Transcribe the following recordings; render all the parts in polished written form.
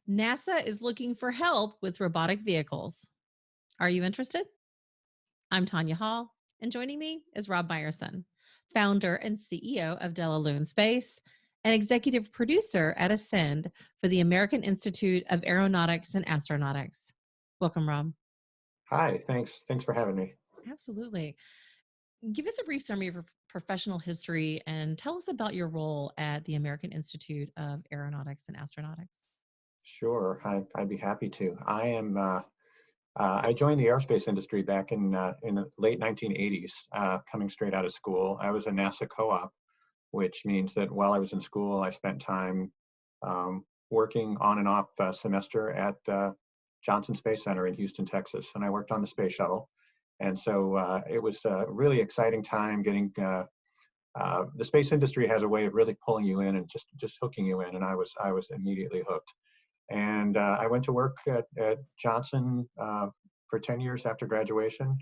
NASA is looking for help with robotic vehicles. Are you interested? I'm Tonya Hall, and joining me is Rob Meyerson, founder and CEO of Delalune Space and executive producer at Ascend for the American Institute of Aeronautics and Astronautics. Welcome, Rob. Hi, thanks. Thanks for having me. Absolutely. Give us a brief summary of your professional history and tell us about your role at the American Institute of Aeronautics and Astronautics. Sure, I'd be happy to. I joined the aerospace industry back in the late 1980s, coming straight out of school. I was a NASA co-op, which means that while I was in school, I spent time working on and off semester at Johnson Space Center in Houston, Texas, and I worked on the space shuttle. And so it was a really exciting time getting. The space industry has a way of really pulling you in and just hooking you in, and I was immediately hooked. And I went to work at Johnson for 10 years after graduation,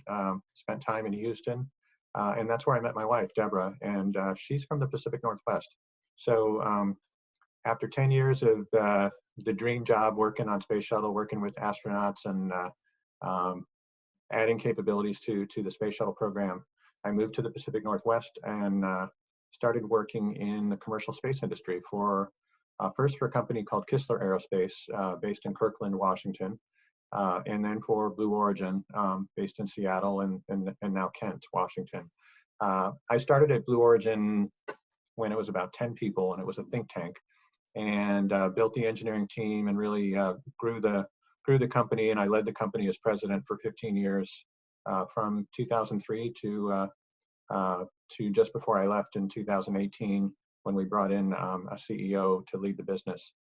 spent time in Houston, and that's where I met my wife, Deborah, and she's from the Pacific Northwest. So after 10 years of the dream job, working on space shuttle, working with astronauts and adding capabilities to the space shuttle program, I moved to the Pacific Northwest and started working in the commercial space industry for first for a company called Kistler Aerospace, based in Kirkland, Washington, and then for Blue Origin, based in Seattle and now Kent, Washington. I started at Blue Origin when it was about 10 people, and it was a think tank, and built the engineering team and really grew the company. And I led the company as president for 15 years, from 2003 to just before I left in 2018, when we brought in a CEO to lead the business.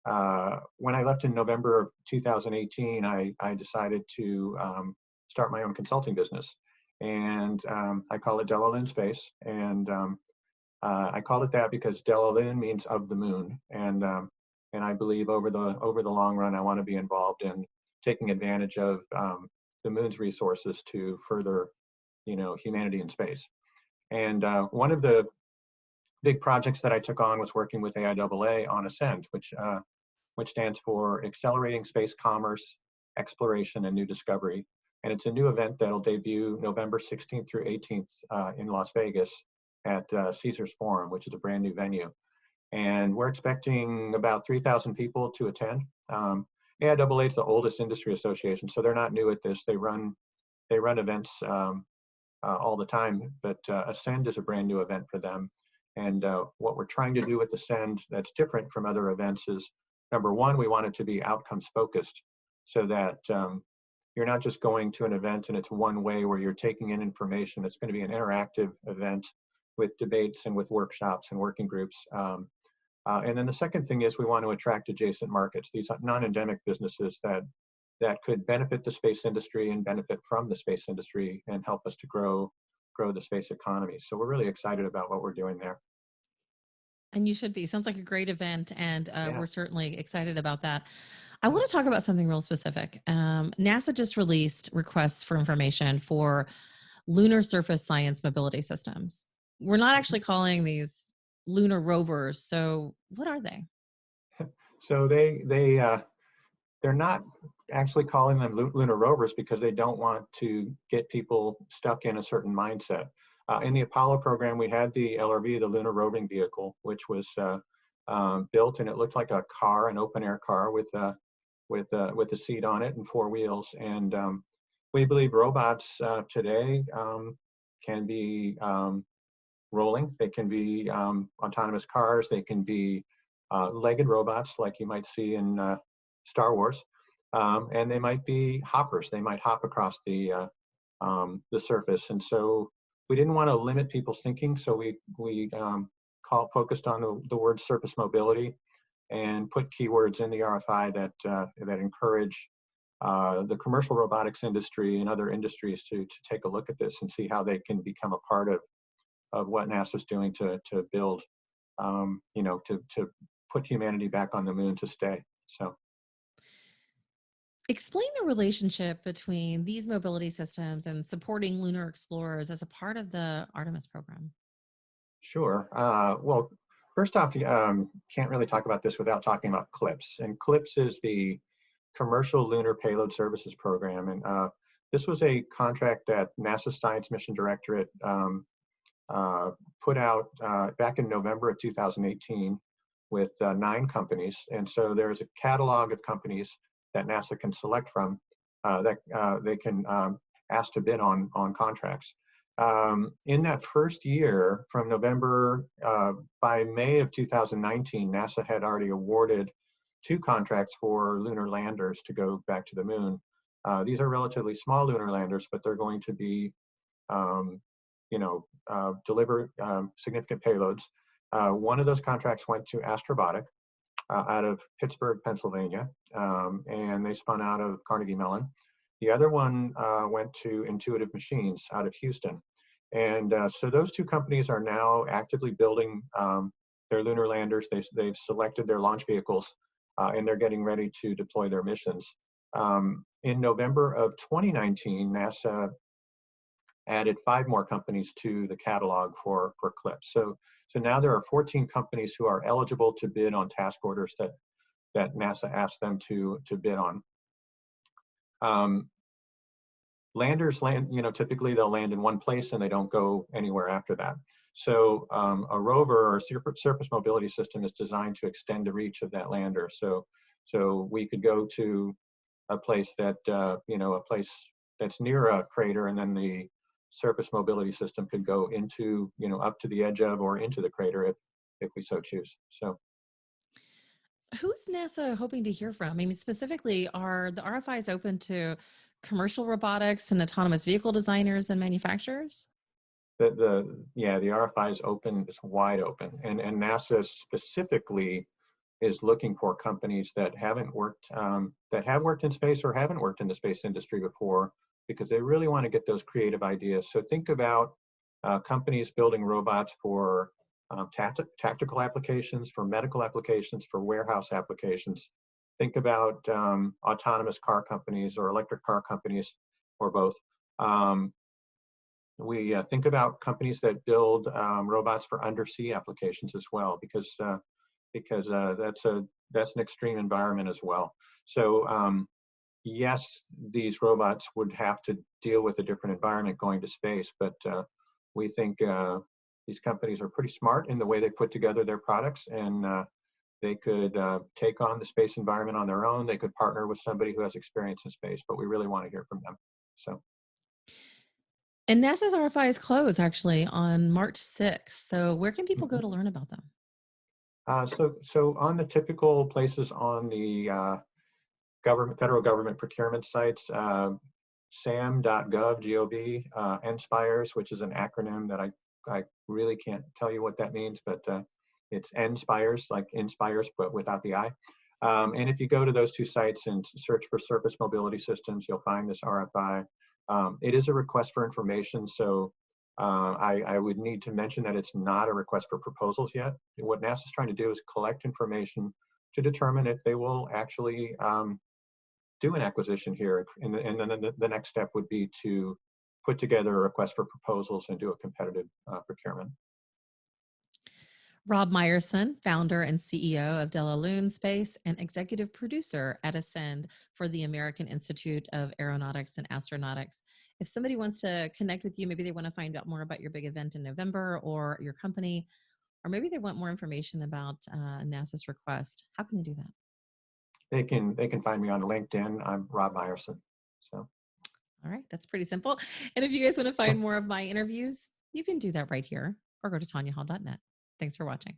When I left in November of 2018, I decided to start my own consulting business, and I call it Delalune Space. And I called it that because Delalune means of the moon, and I believe over the long run, I want to be involved in taking advantage of the moon's resources to further, humanity in space. And one of the big projects that I took on was working with AIAA on Ascend, which stands for Accelerating Space Commerce, Exploration, and New Discovery. And it's a new event that'll debut November 16th through 18th in Las Vegas at Caesars Forum, which is a brand new venue. And we're expecting about 3,000 people to attend. AIAA is the oldest industry association, so they're not new at this. They run events all the time, but Ascend is a brand new event for them. And what we're trying to do with Ascend that's different from other events is, number one, we want it to be outcomes focused, so that you're not just going to an event and it's one way where you're taking in information. It's going to be an interactive event with debates and with workshops and working groups. And then the second thing is we want to attract adjacent markets, these non-endemic businesses that could benefit the space industry and benefit from the space industry and help us to grow the space economy. So we're really excited about what we're doing there. And you should be. Sounds like a great event, and Yeah. we're certainly excited about that. I want to talk about something real specific. NASA just released requests for information for lunar surface science mobility systems. We're not actually calling these Lunar Rovers. So what are they? So they're not actually calling them Lunar Rovers because they don't want to get people stuck in a certain mindset. In the Apollo program, we had the LRV, the Lunar Roving Vehicle, which was built, and it looked like a car, an open-air car with a seat on it and four wheels. And we believe robots today can be rolling. They can be autonomous cars. They can be legged robots, like you might see in Star Wars, and they might be hoppers. They might hop across the surface. And so we didn't want to limit people's thinking, so we focused on the word surface mobility and put keywords in the RFI that encourage the commercial robotics industry and other industries to take a look at this and see how they can become a part of what NASA's doing to build, to put humanity back on the moon to stay. So. Explain the relationship between these mobility systems and supporting lunar explorers as a part of the Artemis program. Sure. Well, First off, can't really talk about this without talking about CLIPS. And CLIPS is the Commercial Lunar Payload Services Program. And this was a contract that NASA Science Mission Directorate put out back in November of 2018 with 9 companies. And so there's a catalog of companies that NASA can select from that they can ask to bid on contracts. In that first year, from November, by May of 2019, NASA had already awarded 2 contracts for lunar landers to go back to the moon. These are relatively small lunar landers, but they're going to be, deliver significant payloads. One of those contracts went to Astrobotic out of Pittsburgh, Pennsylvania, and they spun out of Carnegie Mellon. The other one went to Intuitive Machines out of Houston. And so those 2 companies are now actively building their lunar landers. They've selected their launch vehicles, and they're getting ready to deploy their missions. In November of 2019, NASA added 5 more companies to the catalog for CLIPS. So now there are 14 companies who are eligible to bid on task orders that NASA asked them to bid on. Landers land, typically they'll land in one place and they don't go anywhere after that. So a rover or surface mobility system is designed to extend the reach of that lander. So we could go to a place that, a place that's near a crater, and then the surface mobility system could go into, up to the edge of or into the crater if we so choose. So. Who's NASA hoping to hear from? I mean, specifically, are the RFIs open to commercial robotics and autonomous vehicle designers and manufacturers? The RFI is open, it's wide open, and NASA specifically is looking for companies that haven't worked, that have worked in space or haven't worked in the space industry before, because they really want to get those creative ideas. So think about companies building robots for tactical applications, for medical applications, for warehouse applications. Think about autonomous car companies or electric car companies, or both. We think about companies that build robots for undersea applications as well, because that's an extreme environment as well. So yes, these robots would have to deal with a different environment going to space, but we think these companies are pretty smart in the way they put together their products, and they could take on the space environment on their own. They could partner with somebody who has experience in space, but we really want to hear from them. So. And NASA's RFIs close actually on March 6th. So where can people go to learn about them? So on the typical places on the federal government procurement sites, sam.gov, G-O-V, NSPIRES, which is an acronym that I really can't tell you what that means, but it's NSPIRES, like inspires, but without the I. And if you go to those 2 sites and search for surface mobility systems, you'll find this RFI. It is a request for information, so I would need to mention that it's not a request for proposals yet. What NASA's trying to do is collect information to determine if they will actually do an acquisition here. And then the next step would be to put together a request for proposals and do a competitive procurement. Rob Meyerson, founder and CEO of Delalune Space and executive producer at Ascend for the American Institute of Aeronautics and Astronautics. If somebody wants to connect with you, maybe they want to find out more about your big event in November or your company, or maybe they want more information about NASA's request, how can they do that? They can find me on LinkedIn. I'm Rob Meyerson. So. All right, that's pretty simple. And if you guys want to find more of my interviews, you can do that right here or go to tonyahall.net. Thanks for watching.